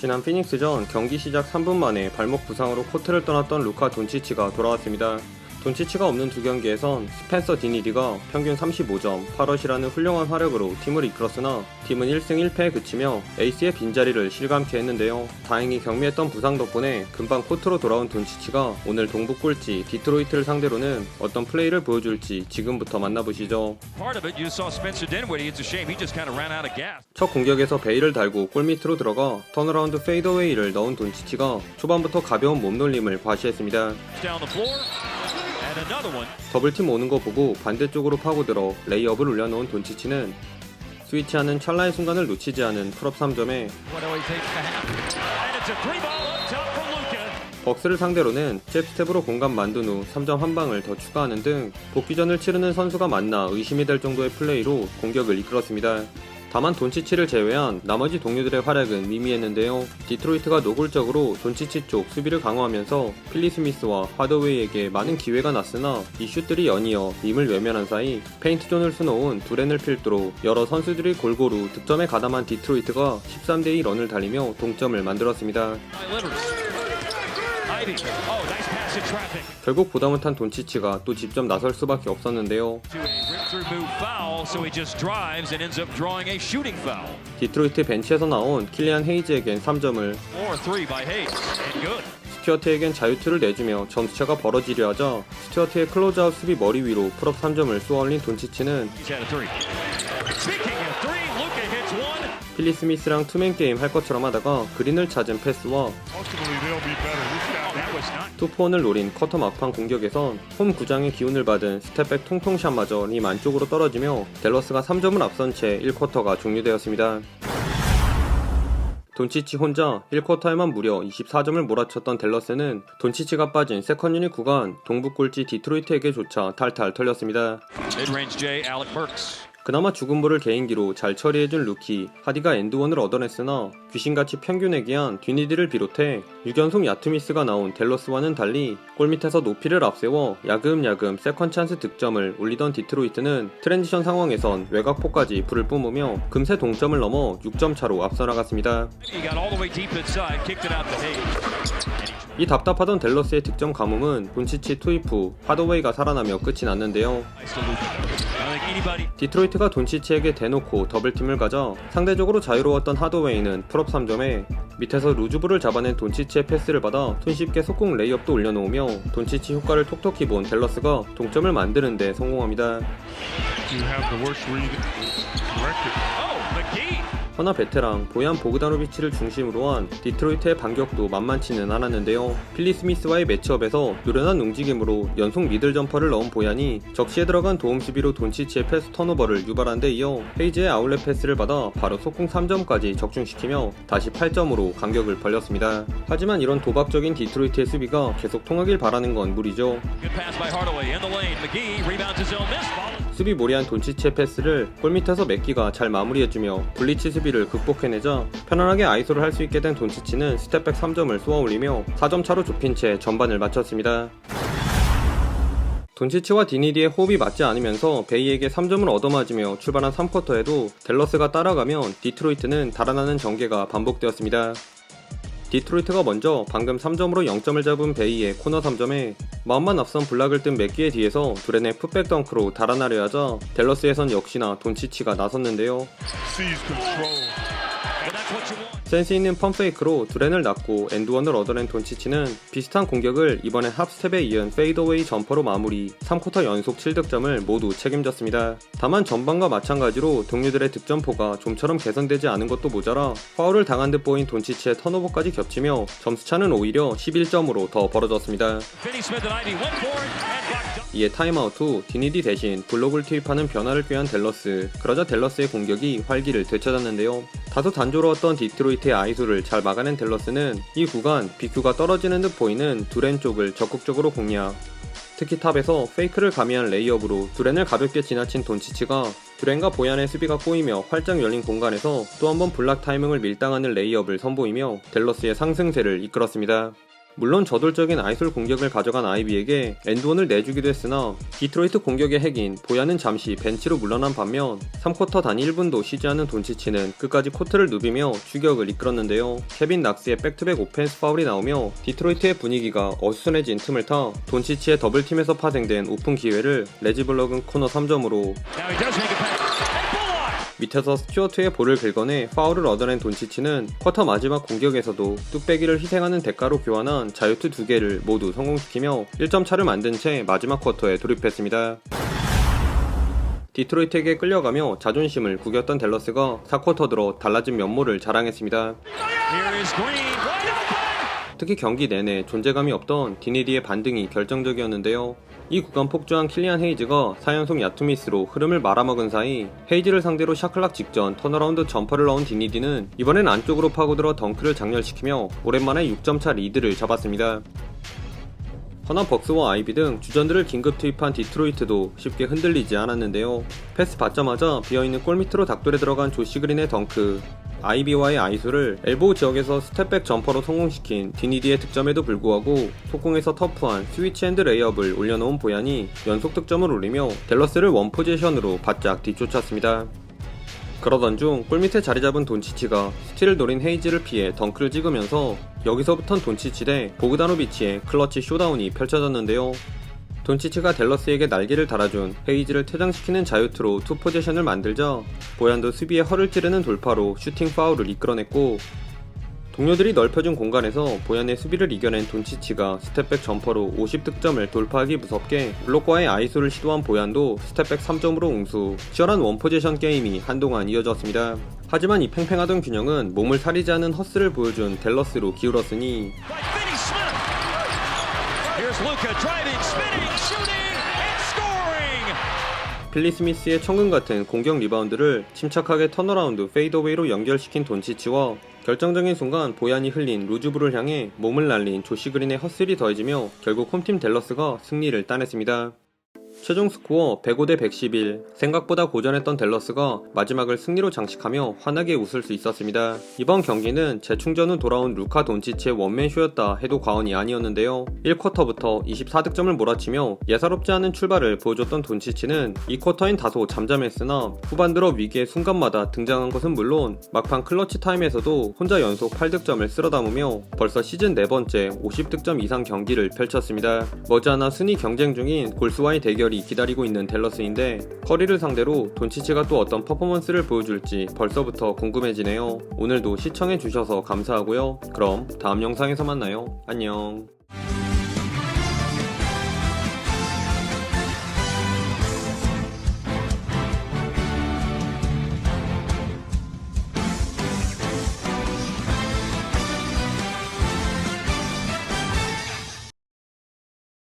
지난 피닉스전 경기 시작 3분 만에 발목 부상으로 코트를 떠났던 루카 돈치치가 돌아왔습니다. 돈치치가 없는 두 경기에선 스펜서 디니디가 평균 35점, 8엇이라는 훌륭한 활약으로 팀을 이끌었으나 팀은 1승 1패에 그치며 에이스의 빈자리를 실감케 했는데요. 다행히 경미했던 부상 덕분에 금방 코트로 돌아온 돈치치가 오늘 동부 꼴찌 디트로이트를 상대로는 어떤 플레이를 보여줄지 지금부터 만나보시죠. 첫 공격에서 베일을 달고 골밑으로 들어가 턴어라운드 페이더웨이를 넣은 돈치치가 초반부터 가벼운 몸놀림을 과시했습니다. 더블팀 오는 거 보고 반대쪽으로 파고들어 레이업을 올려놓은 돈치치는 스위치하는 찰나의 순간을 놓치지 않은 풀업 3점에 벅스를 상대로는 잽스텝으로 공간 만든 후 3점 한 방을 더 추가하는 등 복귀전을 치르는 선수가 맞나 의심이 될 정도의 플레이로 공격을 이끌었습니다. 다만 돈치치를 제외한 나머지 동료들의 활약은 미미했는데요. 디트로이트가 노골적으로 돈치치 쪽 수비를 강화하면서 필리 스미스와 하더웨이에게 많은 기회가 났으나 이 슛들이 연이어 림을 외면한 사이 페인트존을 수놓은 두렌을 필두로 여러 선수들이 골고루 득점에 가담한 디트로이트가 13대2 런을 달리며 동점을 만들었습니다. 결국 부담을 탄 돈치치가 또 직접 나설 수밖에 없었는데요. 디트로이트 벤치에서 나온 킬리안 헤이즈에겐 3점을, 스튜어트에겐 자유투를 내주며 점수차가 벌어지려 하자 스튜어트의 클로즈아웃 수비 머리 위로 풀업 3점을 쏘아올린 돈치치는 필리 스미스랑 투맨 게임 할 것처럼 하다가 그린을 찾은 패스와 투포원을 노린 커터 막판 공격에선 홈 구장의 기운을 받은 스텝백 통통샷마저 림 안쪽으로 떨어지며 댈러스가 3점을 앞선 채 1쿼터가 종료되었습니다. 돈치치 혼자 1쿼터에만 무려 24점을 몰아쳤던 댈러스는 돈치치가 빠진 세컨 유닛 구간 동부 꼴찌 디트로이트에게조차 탈탈 털렸습니다. 그나마 죽은 볼을 개인기로 잘 처리해준 루키 하디가 엔드원을 얻어냈으나 귀신같이 평균에 기한 디니디를 비롯해 6연속 야투미스가 나온 댈러스와는 달리 골밑에서 높이를 앞세워 야금야금 세컨 찬스 득점을 올리던 디트로이트는 트랜지션 상황에선 외곽포까지 불을 뿜으며 금세 동점을 넘어 6점 차로 앞서 나갔습니다. 이 답답하던 댈러스의 득점 가뭄은 돈치치 투입 후 하더웨이가 살아나며 끝이 났는데요. 디트로이트가 돈치치에게 대놓고 더블팀을 가져 상대적으로 자유로웠던 하더웨이는 풀업 3점에 밑에서 루즈볼을 잡아낸 돈치치의 패스를 받아 손쉽게 속공 레이업도 올려놓으며 돈치치 효과를 톡톡히 본 댈러스가 동점을 만드는 데 성공합니다. 허나 베테랑 보얀 보그다노비치를 중심으로 한 디트로이트의 반격도 만만치는 않았는데요. 필리 스미스와의 매치업에서 요란한 움직임으로 연속 미들 점퍼를 넣은 보얀이 적시에 들어간 도움 수비로 돈치치의 패스 턴오버를 유발한 데 이어 헤이즈의 아웃렛 패스를 받아 바로 속공 3점까지 적중시키며 다시 8점으로 간격을 벌렸습니다. 하지만 이런 도박적인 디트로이트의 수비가 계속 통하길 바라는 건 무리죠. 수비 모리한 돈치치의 패스를 골밑에서 맥기가 잘 마무리해주며 블리치 수비를 극복해내자 편안하게 아이소를 할 수 있게 된 돈치치는 스텝백 3점을 쏘아올리며 4점 차로 좁힌 채 전반을 마쳤습니다. 돈치치와 디니디의 호흡이 맞지 않으면서 베이에게 3점을 얻어맞으며 출발한 3쿼터에도 댈러스가 따라가면 디트로이트는 달아나는 전개가 반복되었습니다. 디트로이트가 먼저 방금 3점으로 0점을 잡은 베이의 코너 3점에 마음만 앞선 블락을 뜬 맥기의 뒤에서 두렌의 풋백 덩크로 달아나려 하자 댈러스에선 역시나 돈치치가 나섰는데요. 센스 있는 펌페이크로 두렌을 낚고 엔드원을 얻어낸 돈치치는 비슷한 공격을 이번엔 합스텝에 이은 페이더웨이 점퍼로 마무리 3쿼터 연속 7득점을 모두 책임졌습니다. 다만 전반과 마찬가지로 동료들의 득점포가 좀처럼 개선되지 않은 것도 모자라 파울을 당한 듯 보인 돈치치의 턴오버까지 겹치며 점수차는 오히려 11점으로 더 벌어졌습니다. 이에 타임아웃 후 디니디 대신 블록을 투입하는 변화를 꾀한 댈러스. 그러자 댈러스의 공격이 활기를 되찾았는데요. 다소 단조로웠던 디트로이트의 아이소를 잘 막아낸 댈러스는 이 구간 BQ가 떨어지는 듯 보이는 두렌 쪽을 적극적으로 공략. 특히 탑에서 페이크를 가미한 레이업으로 두렌을 가볍게 지나친 돈치치가 두렌과 보얀의 수비가 꼬이며 활짝 열린 공간에서 또 한 번 블락 타이밍을 밀당하는 레이업을 선보이며 댈러스의 상승세를 이끌었습니다. 물론 저돌적인 아이솔 공격을 가져간 아이비에게 엔드원을 내주기도 했으나 디트로이트 공격의 핵인 보얀은 잠시 벤치로 물러난 반면 3쿼터 단 1분도 쉬지 않은 돈치치는 끝까지 코트를 누비며 추격을 이끌었는데요. 케빈 낙스의 백투백 오펜스 파울이 나오며 디트로이트의 분위기가 어수선해진 틈을 타 돈치치의 더블팀에서 파생된 오픈 기회를 레지 블럭은 코너 3점으로 밑에서 스튜어트의 볼을 긁어내 파울을 얻어낸 돈치치는 쿼터 마지막 공격에서도 뚝배기를 희생하는 대가로 교환한 자유투 2개를 모두 성공시키며 1점 차를 만든 채 마지막 쿼터에 돌입했습니다. 디트로이트에게 끌려가며 자존심을 구겼던 댈러스가 4쿼터 들어 달라진 면모를 자랑했습니다. 특히 경기 내내 존재감이 없던 디니디의 반등이 결정적이었는데요. 이 구간 폭주한 킬리안 헤이즈가 4연속 야투미스로 흐름을 말아먹은 사이 헤이즈를 상대로 샤클락 직전 턴어라운드 점퍼를 넣은 디니디는 이번엔 안쪽으로 파고들어 덩크를 장렬시키며 오랜만에 6점차 리드를 잡았습니다. 허나 벅스와 아이비 등 주전들을 긴급 투입한 디트로이트도 쉽게 흔들리지 않았는데요. 패스 받자마자 비어있는 골밑으로 닥돌에 들어간 조시 그린의 덩크, 아이비와의 아이솔을 엘보우 지역에서 스텝백 점퍼로 성공시킨 디니디의 득점에도 불구하고 속공에서 터프한 스위치핸드 레이업을 올려놓은 보얀이 연속 득점을 올리며 댈러스를 원포지션으로 바짝 뒤쫓았습니다. 그러던 중 골밑에 자리잡은 돈치치가 스틸을 노린 헤이즈를 피해 덩크를 찍으면서 여기서부턴 돈치치 대 보그다노비치의 클러치 쇼다운이 펼쳐졌는데요. 돈치치가 댈러스에게 날개를 달아준 헤이즈를 퇴장시키는 자유투로 투 포지션을 만들자 보얀도 수비에 허를 찌르는 돌파로 슈팅 파울을 이끌어냈고, 동료들이 넓혀준 공간에서 보얀의 수비를 이겨낸 돈치치가 스텝백 점퍼로 50득점을 돌파하기 무섭게 블록과의 아이솔을 시도한 보얀도 스텝백 3점으로 웅수, 치열한 원포지션 게임이 한동안 이어졌습니다. 하지만 이 팽팽하던 균형은 몸을 사리지 않은 허스를 보여준 댈러스로 기울었으니 필리 스미스의 천근같은 공격 리바운드를 침착하게 턴어라운드 페이더웨이로 연결시킨 돈치치와 결정적인 순간 보얀이 흘린 루즈브를 향해 몸을 날린 조시 그린의 허슬이 더해지며 결국 홈팀 댈러스가 승리를 따냈습니다. 최종 스코어 105대 111, 생각보다 고전했던 댈러스가 마지막을 승리로 장식하며 환하게 웃을 수 있었습니다. 이번 경기는 재충전 후 돌아온 루카 돈치치의 원맨쇼였다 해도 과언이 아니었는데요. 1쿼터부터 24득점을 몰아치며 예사롭지 않은 출발을 보여줬던 돈치치는 2쿼터엔 다소 잠잠했으나 후반 들어 위기의 순간마다 등장한 것은 물론 막판 클러치 타임에서도 혼자 연속 8득점을 쓸어담으며 벌써 시즌 4번째 50득점 이상 경기를 펼쳤습니다. 머지않아 순위 경쟁 중인 골스와의 대결이 기다리고 있는 댈러스인데 커리를 상대로 돈치치가 또 어떤 퍼포먼스를 보여줄지 벌써부터 궁금해지네요. 오늘도 시청해주셔서 감사하고요. 그럼 다음 영상에서 만나요. 안녕.